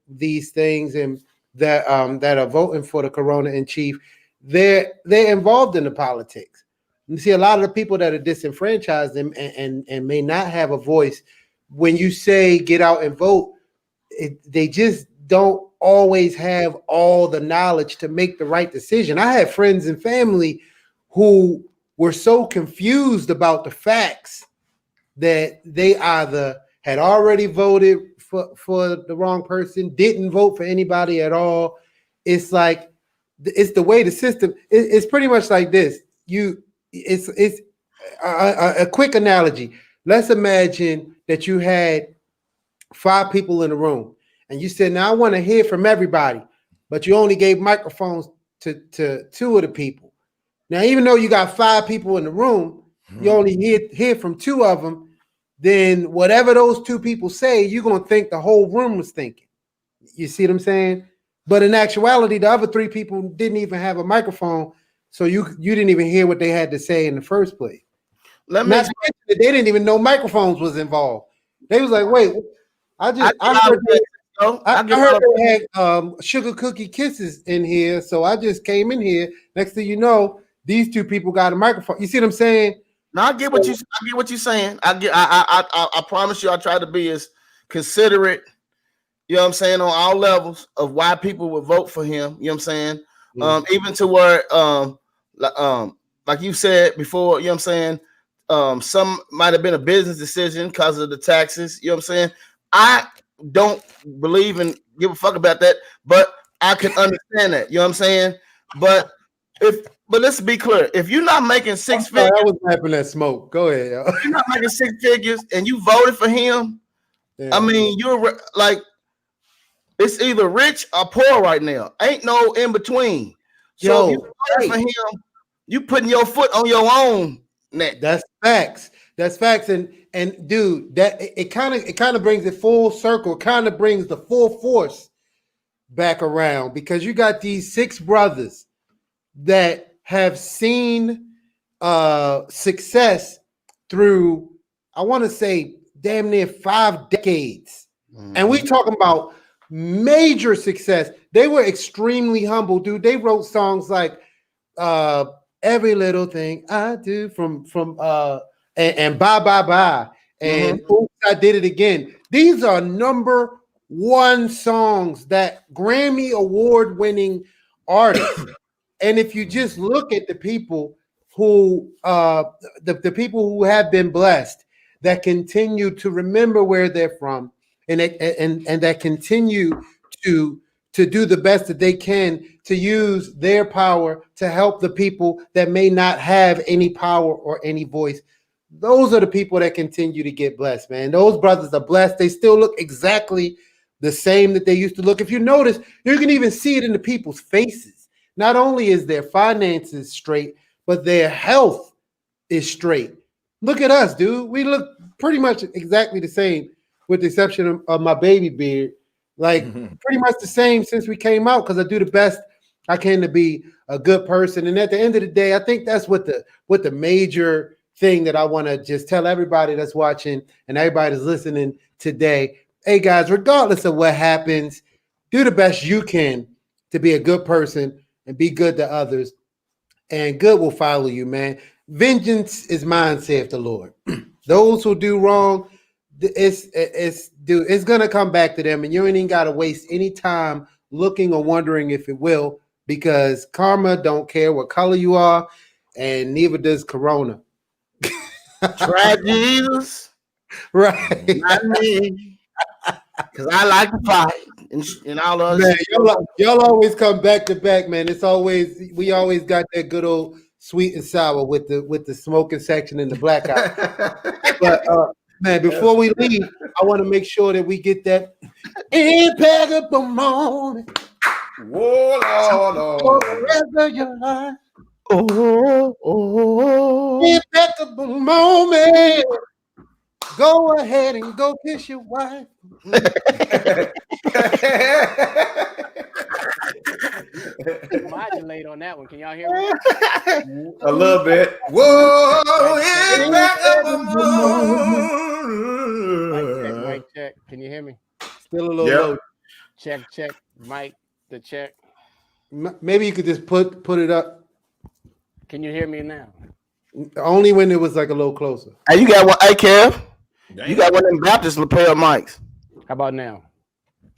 these things and that are voting for the Corona in chief, they're involved in the politics. You see a lot of the people that are disenfranchised and may not have a voice. When you say get out and vote, they just don't always have all the knowledge to make the right decision. I had friends and family who were so confused about the facts that they either had already voted for the wrong person, didn't vote for anybody at all. It's like, it's the way the system, it's pretty much like this. It's a quick analogy. Let's imagine that you had 5 people in the room and you said, now I want to hear from everybody, but you only gave microphones to 2 of the people. Now, even though you got 5 people in the room, you only hear from 2 of them, then whatever those 2 people say, you're going to think the whole room was thinking. You see what I'm saying? But in actuality, the other 3 people didn't even have a microphone, so you didn't even hear what they had to say in the first place. They didn't even know microphones was involved. They was like, wait, I heard they had sugar cookie kisses in here, so I just came in here. Next thing you know, these 2 people got a microphone. You see what I'm saying? No, I get what you're saying. I promise you, I try to be as considerate, you know what I'm saying, on all levels of why people would vote for him. You know what I'm saying? Even to where like you said before, you know what I'm saying, some might have been a business decision because of the taxes. You know what I'm saying? I don't believe and give a fuck about that, but I can understand that. You know what I'm saying? But let's be clear. If you're not making 6 figures, I was laughing at Smoke. Go ahead. Yo. If you're not making 6 figures and you voted for him, I mean, you're like, It's either rich or poor right now. Ain't no in between. So if you vote for him, you putting your foot on your own neck. That's facts. That's facts. And dude, that it kind of brings it full circle. Kind of brings the full force back around because you got these 6 brothers that have seen success through, I want to say, damn near 5 decades. And we talking about major success. They were extremely humble, dude. They wrote songs like Every Little Thing I Do from and Bye Bye Bye and Oops, I Did It Again. These are number 1 songs that Grammy award winning artists. And if you just look at the people who the people who have been blessed that continue to remember where they're from and that continue to do the best that they can to use their power to help the people that may not have any power or any voice. Those are the people that continue to get blessed, man. Those brothers are blessed. They still look exactly the same that they used to look. If you notice, you can even see it in the people's faces. Not only is their finances straight, but their health is straight. Look at us, dude. We look pretty much exactly the same, with the exception of my baby beard. Like pretty much the same since we came out, because I do the best I can to be a good person. And at the end of the day, I think that's what the major thing that I want to just tell everybody that's watching and everybody that's listening today. Hey guys, regardless of what happens, do the best you can to be a good person and be good to others, and good will follow you, man. Vengeance is mine, saith the Lord. Those who do wrong, it's gonna come back to them, and you ain't even gotta waste any time looking or wondering if it will, because karma don't care what color you are, and neither does Corona. Try Jesus, right? Not me, because I like to fight and all those. Man, y'all always come back to back, man. We always got that good old sweet and sour with the smoking section and the blackout. But man, before we leave, I want to make sure that we get that impeccable moment. Whoa, Lord, For the rest of your life. Oh. Impeccable moment. Go ahead and go kiss your wife. Modulate on that one. Can y'all hear me? A little bit. Whoa, it's back up a Mic check. Can you hear me? Still a little low. Check. Mic, the check. Maybe you could just put it up. Can you hear me now? Only when it was like a little closer. Hey, you got one. Hey, Kev, you got one of them Baptist lapel mics. How about now?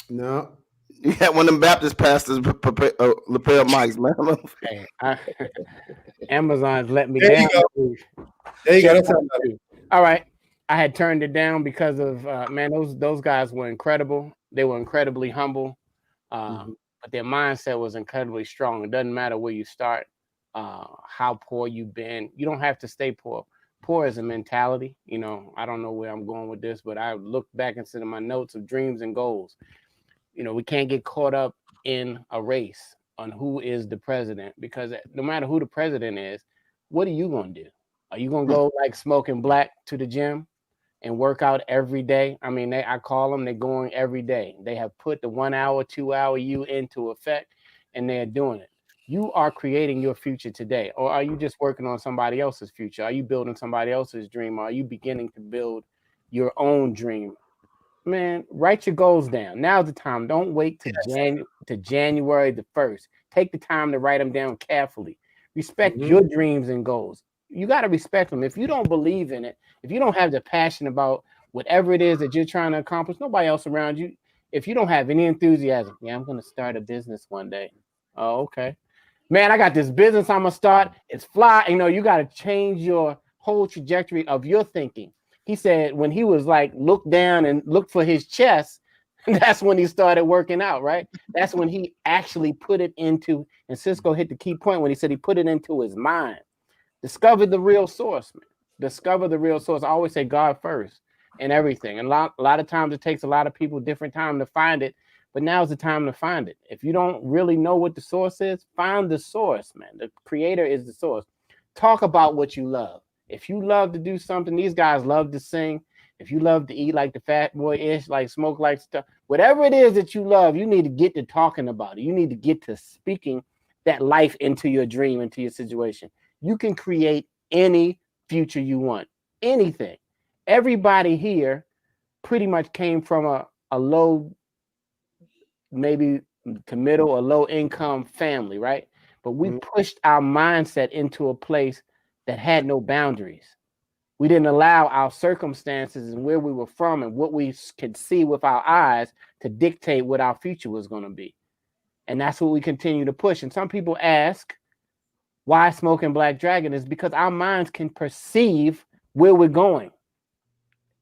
No. You got one of them Baptist pastors lapel mics, man. Hey, Amazon's let me there down. There you go. That's all right. I had turned it down because of man, those guys were incredible. They were incredibly humble, but their mindset was incredibly strong. It doesn't matter where you start, how poor you've been. You don't have to stay poor. Poor is a mentality. You know, I don't know where I'm going with this, but I looked back into my notes of dreams and goals. You know, we can't get caught up in a race on who is the president, because no matter who the president is, what are you going to do? Are you going to go like smoking black to the gym and work out every day? I mean, I call them, they're going every day. They have put the 1 hour, 2 hour you into effect, and they're doing it. You are creating your future today, or are you just working on somebody else's future? Are you building somebody else's dream? Or are you beginning to build your own dream? Man, write your goals down. Now's the time. Don't wait to January the 1st. Take the time to write them down carefully. Respect your dreams and goals. You got to respect them. If you don't believe in it, if you don't have the passion about whatever it is that you're trying to accomplish, nobody else around you, if you don't have any enthusiasm, I'm going to start a business one day. Oh, okay. Man, I got this business I'm going to start. It's fly. You know, you got to change your whole trajectory of your thinking. He said when he was like, look down and look for his chest, that's when he started working out, right? That's when he actually put it into, and SISQO hit the key point when he said he put it into his mind. Discover the real source, man. Discover the real source. I always say God first and everything. And a lot of times it takes a lot of people different time to find it. but now's the time to find it. If you don't really know what the source is, find the source, man. The creator is the source. Talk about what you love. If you love to do something, these guys love to sing. If you love to eat like the fat boy ish, like smoke like stuff, whatever it is that you love, you need to get to talking about it. You need to get to speaking that life into your dream, into your situation. You can create any future you want, anything. Everybody here pretty much came from a low, maybe to middle or low income family, right? But we pushed our mindset into a place that had no boundaries. We didn't allow our circumstances and where we were from and what we could see with our eyes to dictate what our future was going to be. And that's what we continue to push. And some people ask why Smoking Black Dragon is because our minds can perceive where we're going.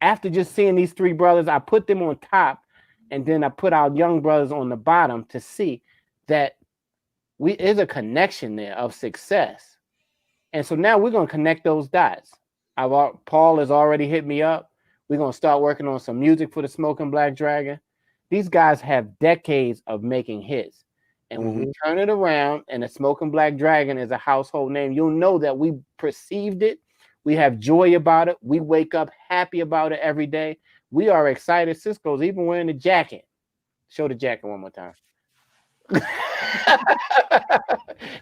After just seeing these three brothers, I put them on top and then I put our young brothers on the bottom to see that there's a connection there of success. And so now we're going to connect those dots. Paul has already hit me up. We're going to start working on some music for the Smoking Black Dragon. These guys have decades of making hits. And when we turn it around and the Smoking Black Dragon is a household name, you'll know that we perceived it. We have joy about it. We wake up happy about it every day. We are excited. SISQO's even wearing the jacket. Show the jacket one more time.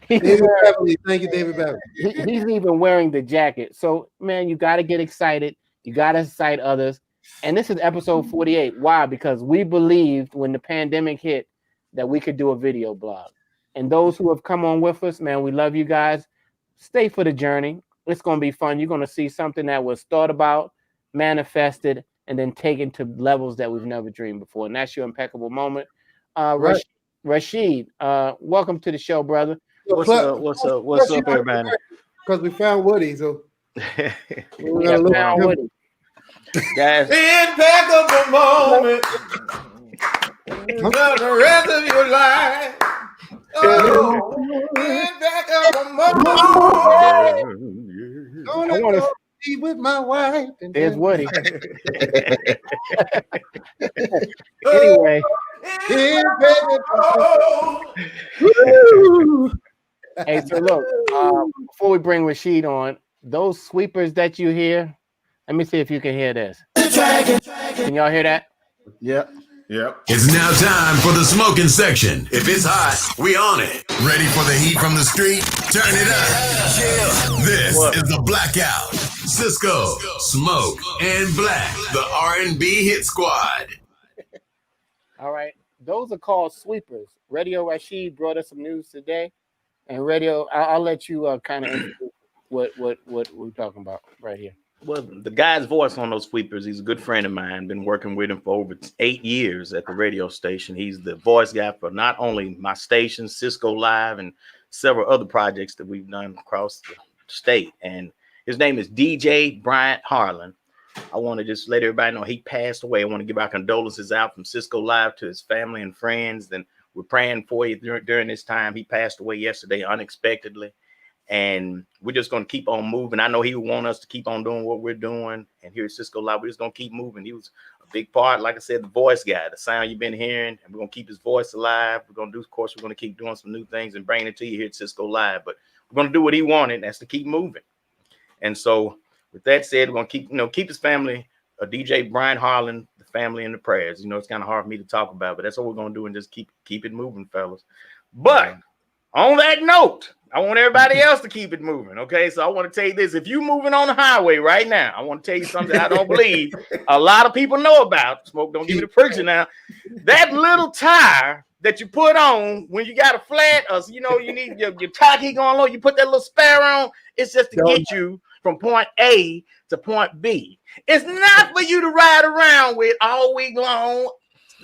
David Beverly. Thank you, David Beverly. He's even wearing the jacket. So, man, you got to get excited. You got to excite others. And this is episode 48. Why? Because we believed when the pandemic hit that we could do a video blog. And those who have come on with us, man, we love you guys. Stay for the journey. It's going to be fun. You're going to see something that was thought about, manifested, and then taken to levels that we've never dreamed before. And that's your impeccable moment. Right. Rashid, welcome to the show, brother. What's up, everybody? Because we found Woody, so we found Woody. Guys, Impeccable moment. For the rest of your life. Oh, impeccable moment. I want to be with my wife. There's Woody. Anyway. Hey, so look, before we bring Rashid on, those sweepers that you hear, let me see if you can hear this. Can y'all hear that? Yep. Yep. It's now time for the smoking section. If it's hot, we on it. Ready for the heat from the street? Turn it up. This is the Blackout. SISQO, Smoke, and Black, the R&B hit squad. All right. Those are called sweepers. Radio Rashid brought us some news today. And Radio, I'll let you kind of introduce what we're talking about right here. well, the guy's voice on those sweepers, he's a good friend of mine. Been working with him for over 8 years at the radio station. He's the voice guy for not only my station, SISQO Live, and several other projects that we've done across the state. And his name is DJ Bryant Harlan. I want to just let everybody know he passed away. I want to give our condolences out from SISQO Live to his family and friends. And we're praying for you during this time. He passed away yesterday unexpectedly. And we're just going to keep on moving. I know he would want us to keep on doing what we're doing. And here at SISQO Live, we're just going to keep moving. He was a big part, like I said, the voice guy, the sound you've been hearing. And we're going to keep his voice alive. We're going to do, of course, we're going to keep doing some new things and bringing it to you here at SISQO Live. But we're going to do what he wanted, and that's to keep moving. And so with that said, we're going to keep his family, DJ Brian Harlan, the family in the prayers. You know, it's kind of hard for me to talk about, but that's what we're going to do and just keep it moving, fellas. But on that note, I want everybody else to keep it moving. Okay, so I want to tell you this. If you're moving on the highway right now, I want to tell you something I don't believe a lot of people know about. Smoke, don't give me the preacher now. That little tire that you put on when you got a flat, or you know, you need your tire key going low, you put that little spare on, it's just to get you from point A to point B. It's not for you to ride around with all week long,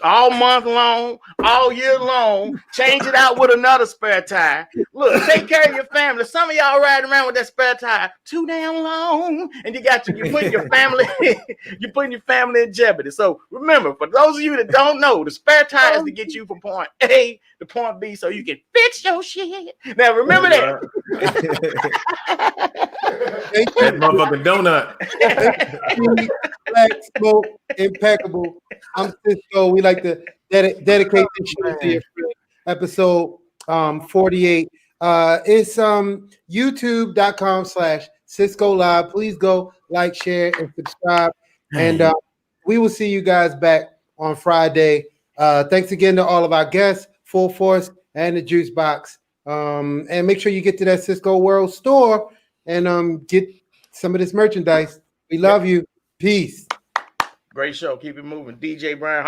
all month long, all year long. Change it out with another spare tire. Look, take care of your family. Some of y'all riding around with that spare tire too damn long, and you're putting your family, you're putting your family in jeopardy. So remember, for those of you that don't know, the spare tire is to get you from point A to point B, so you can fix your shit. Now remember that. That motherfucking donut. Black, Smoke, impeccable. I'm SISQO. We like to dedicate this show to your friend. Episode 48. It's youtube.com/SISQO Live. Please go like, share, and subscribe. And we will see you guys back on Friday. Thanks again to all of our guests, Full Force, and the Juice Box. And make sure you get to that SISQO World store and get some of this merchandise. We love you. Peace. Great show. Keep it moving. DJ Brian.